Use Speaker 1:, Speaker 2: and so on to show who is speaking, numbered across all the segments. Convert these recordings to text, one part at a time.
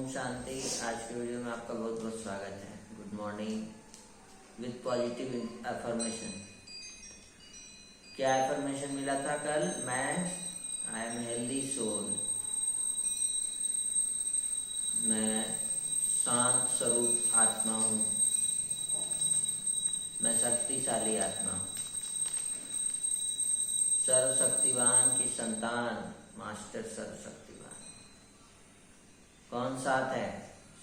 Speaker 1: ओम शांति। आज की वीडियो में आपका बहुत बहुत स्वागत है। Good morning with positive affirmation. क्या अफर्मेशन मिला था कल? I am healthy soul. मैं शांत स्वरूप आत्मा हूँ। मैं शक्तिशाली आत्मा हूँ। सर्वशक्तिवान की संतान मास्टर सर्वशक्तिवान। कौन साथ है?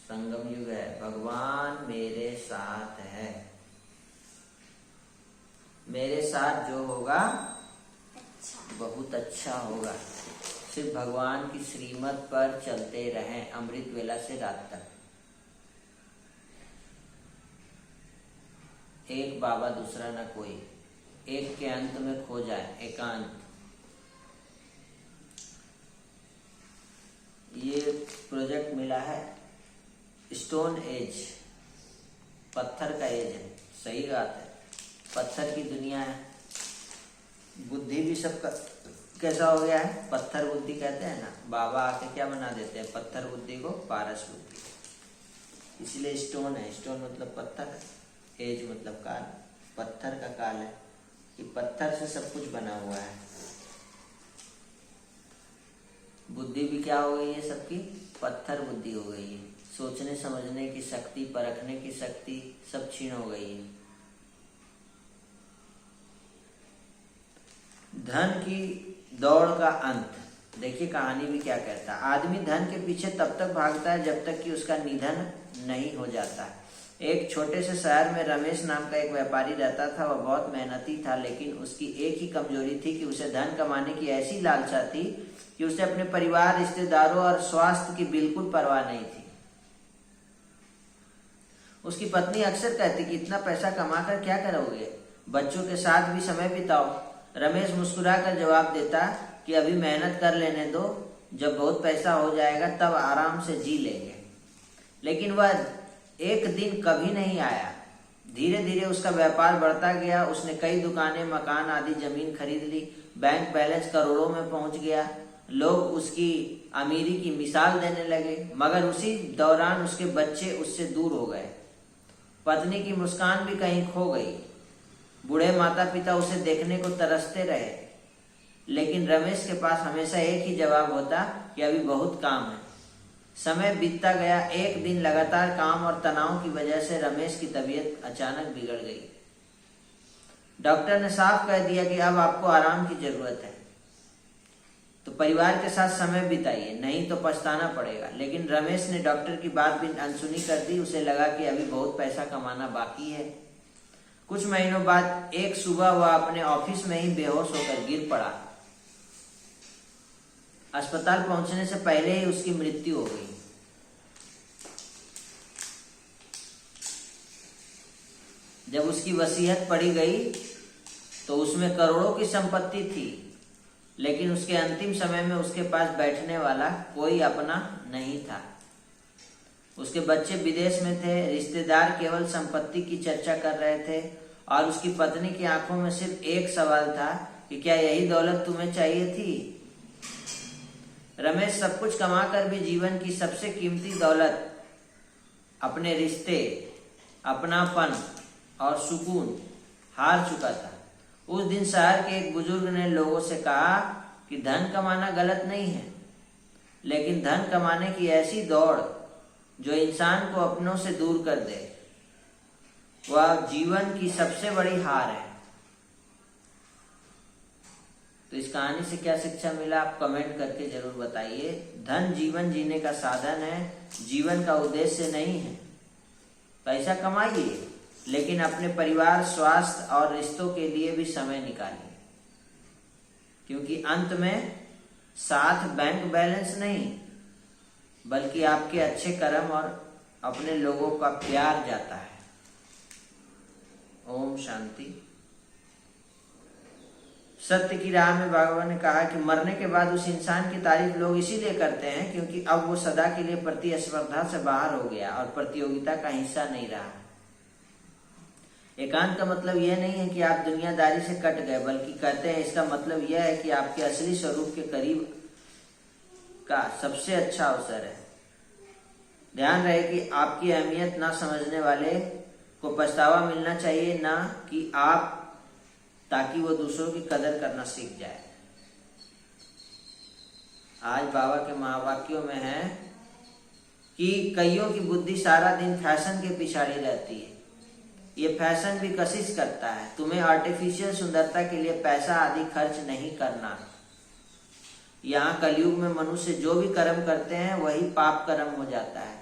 Speaker 1: संगम युग है। भगवान मेरे साथ है। मेरे साथ जो होगा बहुत अच्छा होगा। सिर्फ भगवान की श्रीमत पर चलते रहें अमृत वेला से रात तक। एक बाबा दूसरा न कोई। एक के अंत में खो जाए एकांत। ये प्रोजेक्ट मिला है स्टोन एज, पत्थर का एज है। सही बात है, पत्थर की दुनिया है। बुद्धि भी सब कैसा हो गया है? पत्थर बुद्धि कहते हैं ना। बाबा आके क्या बना देते हैं? पत्थर बुद्धि को पारस बुद्धि। इसलिए स्टोन है। स्टोन मतलब पत्थर, एज मतलब काल। पत्थर का काल है कि पत्थर से सब कुछ बना हुआ है। बुद्धि भी क्या हो गई है? सबकी पत्थर बुद्धि हो गई है। सोचने समझने की शक्ति, परखने की शक्ति सब छीन हो गई है। धन की दौड़ का अंत। देखिए कहानी भी क्या कहता है। आदमी धन के पीछे तब तक भागता है जब तक कि उसका निधन नहीं हो जाता। एक छोटे से शहर में रमेश नाम का एक व्यापारी रहता था। वह बहुत मेहनती था, लेकिन उसकी एक ही कमजोरी थी कि उसे धन कमाने की ऐसी लालसा थी कि उसे अपने परिवार, रिश्तेदारों और स्वास्थ्य की बिल्कुल परवाह नहीं थी। उसकी पत्नी अक्सर कहती कि इतना पैसा कमाकर क्या करोगे? बच्चों के साथ भी समय बिताओ। रमेश मुस्कुराकर जवाब देता कि अभी मेहनत कर लेने दो, जब बहुत पैसा हो जाएगा तब आराम से जी लेंगे। लेकिन वह एक दिन कभी नहीं आया। धीरे धीरे उसका व्यापार बढ़ता गया। उसने कई दुकानें, मकान आदि जमीन खरीद ली। बैंक बैलेंस करोड़ों में पहुंच गया। लोग उसकी अमीरी की मिसाल देने लगे, मगर उसी दौरान उसके बच्चे उससे दूर हो गए। पत्नी की मुस्कान भी कहीं खो गई। बूढ़े माता पिता उसे देखने को तरसते रहे, लेकिन रमेश के पास हमेशा एक ही जवाब होता कि अभी बहुत काम है। समय बीतता गया। एक दिन लगातार काम और तनाव की वजह से रमेश की तबीयत अचानक बिगड़ गई। डॉक्टर ने साफ कह दिया कि अब आपको आराम की जरूरत है, तो परिवार के साथ समय बिताइए, नहीं तो पछताना पड़ेगा। लेकिन रमेश ने डॉक्टर की बात भी अनसुनी कर दी। उसे लगा कि अभी बहुत पैसा कमाना बाकी है। कुछ महीनों बाद एक सुबह वह अपने ऑफिस में ही बेहोश होकर गिर पड़ा। अस्पताल पहुंचने से पहले ही उसकी मृत्यु हो गई। जब उसकी वसीयत पढ़ी गई तो उसमें करोड़ों की संपत्ति थी, लेकिन उसके अंतिम समय में उसके पास बैठने वाला कोई अपना नहीं था। उसके बच्चे विदेश में थे। रिश्तेदार केवल संपत्ति की चर्चा कर रहे थे और उसकी पत्नी की आंखों में सिर्फ एक सवाल था कि क्या यही दौलत तुम्हें चाहिए थी? रमेश सब कुछ कमाकर भी जीवन की सबसे कीमती दौलत, अपने रिश्ते, अपनापन और सुकून हार चुका था। उस दिन शहर के एक बुजुर्ग ने लोगों से कहा कि धन कमाना गलत नहीं है, लेकिन धन कमाने की ऐसी दौड़ जो इंसान को अपनों से दूर कर दे, वह जीवन की सबसे बड़ी हार है। तो इस कहानी से क्या शिक्षा मिला, आप कमेंट करके जरूर बताइए। धन जीवन जीने का साधन है, जीवन का उद्देश्य नहीं है। पैसा कमाइए, लेकिन अपने परिवार, स्वास्थ्य और रिश्तों के लिए भी समय निकालिए, क्योंकि अंत में साथ बैंक बैलेंस नहीं, बल्कि आपके अच्छे कर्म और अपने लोगों का प्यार जाता है। ओम शांति। सत्य की राह में भगवान ने कहा कि मरने के बाद उस इंसान की तारीफ लोग इसीलिए करते हैं क्योंकि अब वो सदा के लिए प्रतिस्पर्धा से बाहर हो गया और प्रतियोगिता का हिस्सा नहीं रहा। एकांत का मतलब यह नहीं है कि आप दुनियादारी से कट गए, बल्कि कहते हैं इसका मतलब यह है कि आपके असली स्वरूप के करीब का सबसे अच्छा अवसर है। ध्यान रहे कि आपकी अहमियत ना समझने वाले को पछतावा मिलना चाहिए, ना कि आप, ताकि वो दूसरों की कदर करना सीख जाए। आज बाबा के महावाक्यों में है कि कईयों की बुद्धि सारा दिन फैशन के पिछाड़ी रहती है। ये फैशन भी कशिश करता है। तुम्हें आर्टिफिशियल सुंदरता के लिए पैसा आदि खर्च नहीं करना। यहाँ कलयुग में मनुष्य जो भी कर्म करते हैं वही पाप कर्म हो जाता है।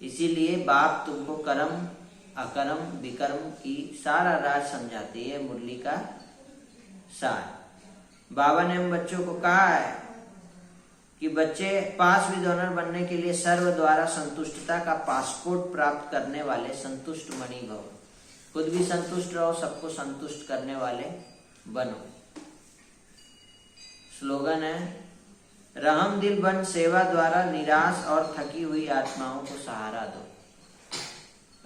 Speaker 1: इसीलिए बाप तुमको कर्म, अकर्म, विकर्म की सारा राज समझाती है। मुरली का सार बाबा ने हम बच्चों को कहा है कि बच्चे पास विद ऑनर बनने के लिए सर्व द्वारा संतुष्टता का पासपोर्ट प्राप्त करने वाले संतुष्ट मणि भव। खुद भी संतुष्ट रहो, सबको संतुष्ट करने वाले बनो। स्लोगन है, रहम दिल बन सेवा द्वारा निराश और थकी हुई आत्माओं को सहारा दो।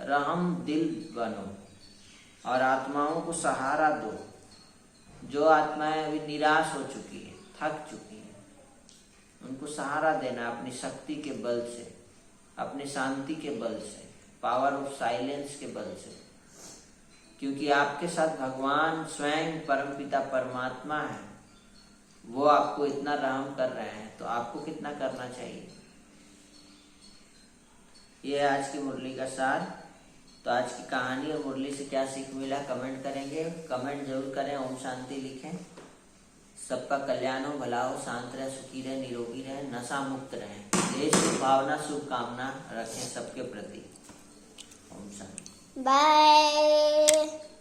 Speaker 1: रहम दिल बनो और आत्माओं को सहारा दो। जो आत्माएं अभी निराश हो चुकी है, थक चुकी है, उनको सहारा देना अपनी शक्ति के बल से, अपनी शांति के बल से, पावर ऑफ साइलेंस के बल से। क्योंकि आपके साथ भगवान स्वयं परमपिता परमात्मा है। वो आपको इतना रहम कर रहे हैं, तो आपको कितना करना चाहिए। ये है आज की मुरली का सार। तो आज की कहानी और मुरली से क्या सीख मिला कमेंट करेंगे, कमेंट जरूर करें, ओम शांति लिखें। सबका कल्याण हो, भला हो, शांत रहे, सुखी रहे, निरोगी रहे, नशा मुक्त रहे। ये शुभ भावना, शुभकामना रखें सबके प्रति। ओम शांति।
Speaker 2: बाय।